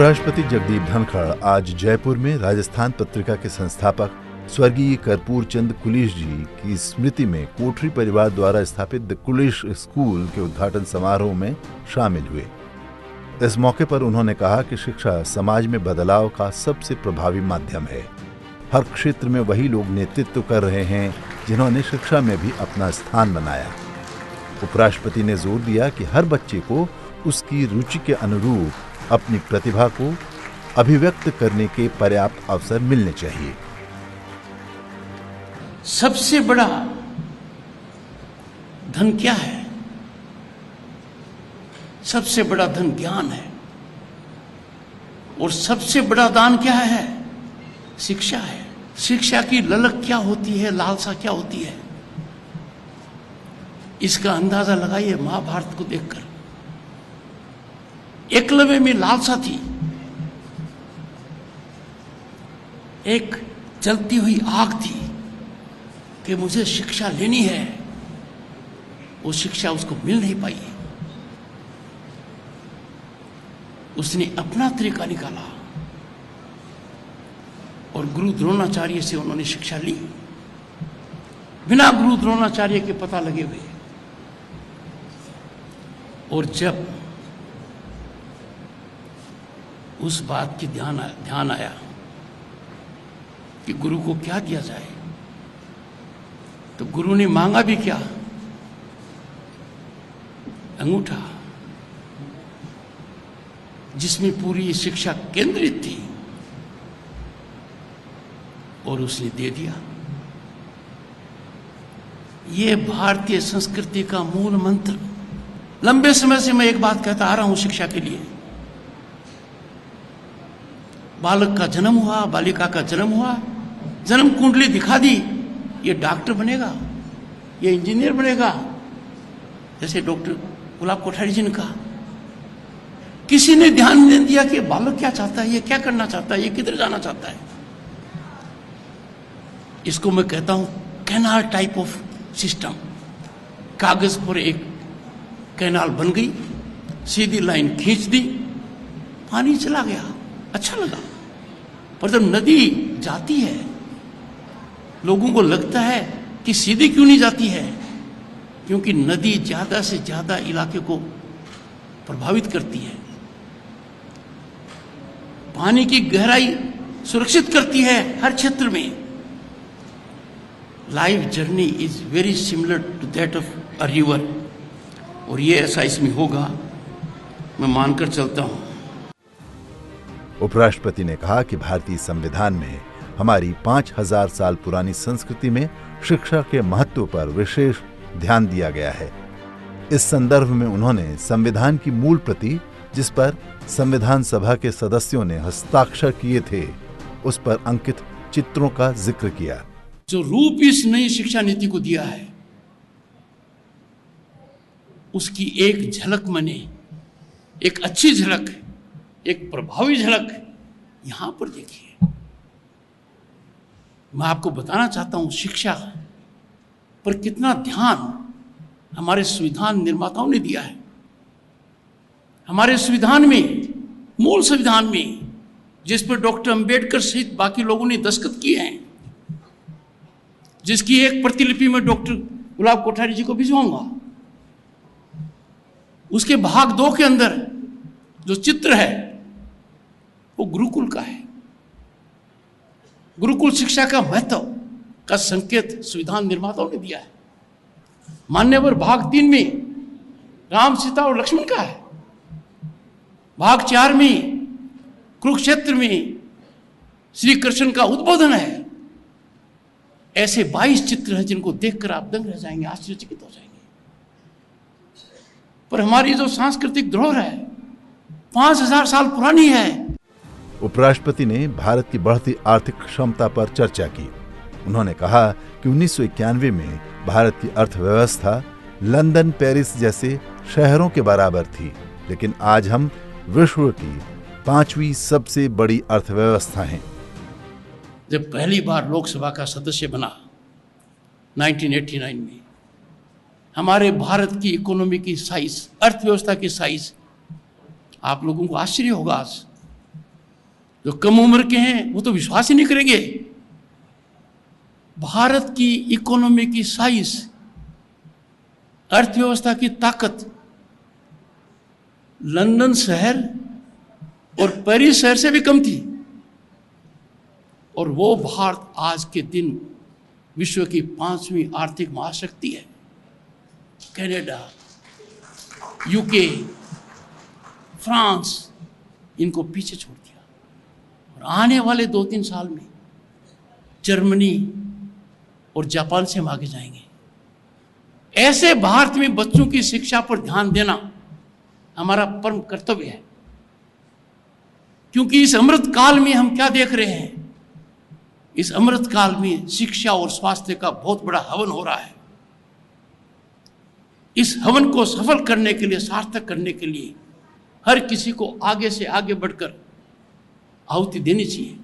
उपराष्ट्रपति जगदीप धनखड़ आज जयपुर में राजस्थान पत्रिका के संस्थापक स्वर्गीय कर्पूर चंद कुलीश जी की स्मृति में कोठरी परिवार द्वारा स्थापित द कुलीश स्कूल के उद्घाटन समारोह में शामिल हुए। इस मौके पर उन्होंने कहा कि शिक्षा समाज में बदलाव का सबसे प्रभावी माध्यम है। हर क्षेत्र में वही लोग नेतृत्व कर रहे हैं जिन्होंने शिक्षा में भी अपना स्थान बनाया। उपराष्ट्रपति ने जोर दिया कि हर बच्चे को उसकी रुचि के अनुरूप अपनी प्रतिभा को अभिव्यक्त करने के पर्याप्त अवसर मिलने चाहिए। सबसे बड़ा धन क्या है? सबसे बड़ा धन ज्ञान है। और सबसे बड़ा दान क्या है? शिक्षा है। शिक्षा की ललक क्या होती है, लालसा क्या होती है, इसका अंदाजा लगाइए महाभारत को देखकर। एकलव्य में लालसा थी, एक जलती हुई आग थी कि मुझे शिक्षा लेनी है। वो शिक्षा उसको मिल नहीं पाई। उसने अपना तरीका निकाला और गुरु द्रोणाचार्य से उन्होंने शिक्षा ली, बिना गुरु द्रोणाचार्य के पता लगे हुए। और जब उस बात की ध्यान आया कि गुरु को क्या दिया जाए, तो गुरु ने मांगा भी क्या? अंगूठा, जिसमें पूरी शिक्षा केंद्रित थी, और उसने दे दिया। ये भारतीय संस्कृति का मूल मंत्र। लंबे समय से मैं एक बात कहता आ रहा हूं शिक्षा के लिए। बालक का जन्म हुआ, बालिका का जन्म हुआ, जन्म कुंडली दिखा दी, ये डॉक्टर बनेगा, ये इंजीनियर बनेगा, जैसे डॉक्टर गुलाब कोठारी जी ने कहा। किसी ने ध्यान नहीं दिया कि बालक क्या चाहता है, ये क्या करना चाहता है, ये किधर जाना चाहता है। इसको मैं कहता हूं कैनाल टाइप ऑफ सिस्टम। कागज पर एक कैनाल बन गई, सीधी लाइन खींच दी, पानी चला गया, अच्छा लगा। पर जब नदी जाती है, लोगों को लगता है कि सीधी क्यों नहीं जाती है, क्योंकि नदी ज्यादा से ज्यादा इलाके को प्रभावित करती है, पानी की गहराई सुरक्षित करती है हर क्षेत्र में। Life journey is very similar to that of a river, और ये ऐसा इसमें होगा, मैं मानकर चलता हूं। उपराष्ट्रपति ने कहा कि भारतीय संविधान में हमारी 5000 साल पुरानी संस्कृति में शिक्षा के महत्व पर विशेष ध्यान दिया गया है। इस संदर्भ में उन्होंने संविधान की मूल प्रति, जिस पर संविधान सभा के सदस्यों ने हस्ताक्षर किए थे, उस पर अंकित चित्रों का जिक्र किया। जो रूप इस नई शिक्षा नीति को दिया है, उसकी एक झलक मैंने, एक अच्छी झलक, एक प्रभावी झलक यहां पर देखिए। मैं आपको बताना चाहता हूं शिक्षा पर कितना ध्यान हमारे संविधान निर्माताओं ने दिया है। हमारे संविधान में, मूल संविधान में, जिस पर डॉक्टर अंबेडकर सहित बाकी लोगों ने दस्तखत किए हैं, जिसकी एक प्रतिलिपि में डॉक्टर गुलाब कोठारी जी को भिजवाऊंगा, उसके भाग 2 के अंदर जो चित्र है वो गुरुकुल का है। गुरुकुल शिक्षा का महत्व का संकेत संविधान निर्माताओं ने दिया है। मान्यवर भाग 3 में राम, सीता और लक्ष्मण का है। भाग 4 में कुरुक्षेत्र में श्री कृष्ण का उद्बोधन है। ऐसे 22 चित्र हैं जिनको देखकर आप दंग रह जाएंगे, आश्चर्यचकित हो जाएंगे। पर हमारी जो सांस्कृतिक धरोहर है 5000 साल पुरानी है। उपराष्ट्रपति ने भारत की बढ़ती आर्थिक क्षमता पर चर्चा की। उन्होंने कहा कि 1991 में भारत की अर्थव्यवस्था लंदन, पेरिस जैसे शहरों के बराबर थी, लेकिन आज हम विश्व की 5वीं सबसे बड़ी अर्थव्यवस्था हैं। जब पहली बार लोकसभा का सदस्य बना 1989 में, हमारे भारत की इकोनॉमी की साइज, अर्थव्यवस्था की साइज, आप लोगों को आश्चर्य होगा आज जो कम उम्र के हैं वो तो विश्वास ही नहीं करेंगे। भारत की इकोनॉमी की साइज, अर्थव्यवस्था की ताकत लंदन शहर और पेरिस शहर से भी कम थी, और वो भारत आज के दिन विश्व की 5वीं आर्थिक महाशक्ति है। कनाडा, यूके, फ्रांस इनको पीछे छोड़ दिया, और आने वाले 2-3 साल में जर्मनी और जापान से हम आगे जाएंगे। ऐसे भारत में बच्चों की शिक्षा पर ध्यान देना हमारा परम कर्तव्य है, क्योंकि इस अमृत काल में हम क्या देख रहे हैं? इस अमृत काल में शिक्षा और स्वास्थ्य का बहुत बड़ा हवन हो रहा है। इस हवन को सफल करने के लिए, सार्थक करने के लिए हर किसी को आगे से आगे बढ़कर आहुति देनी चाहिए।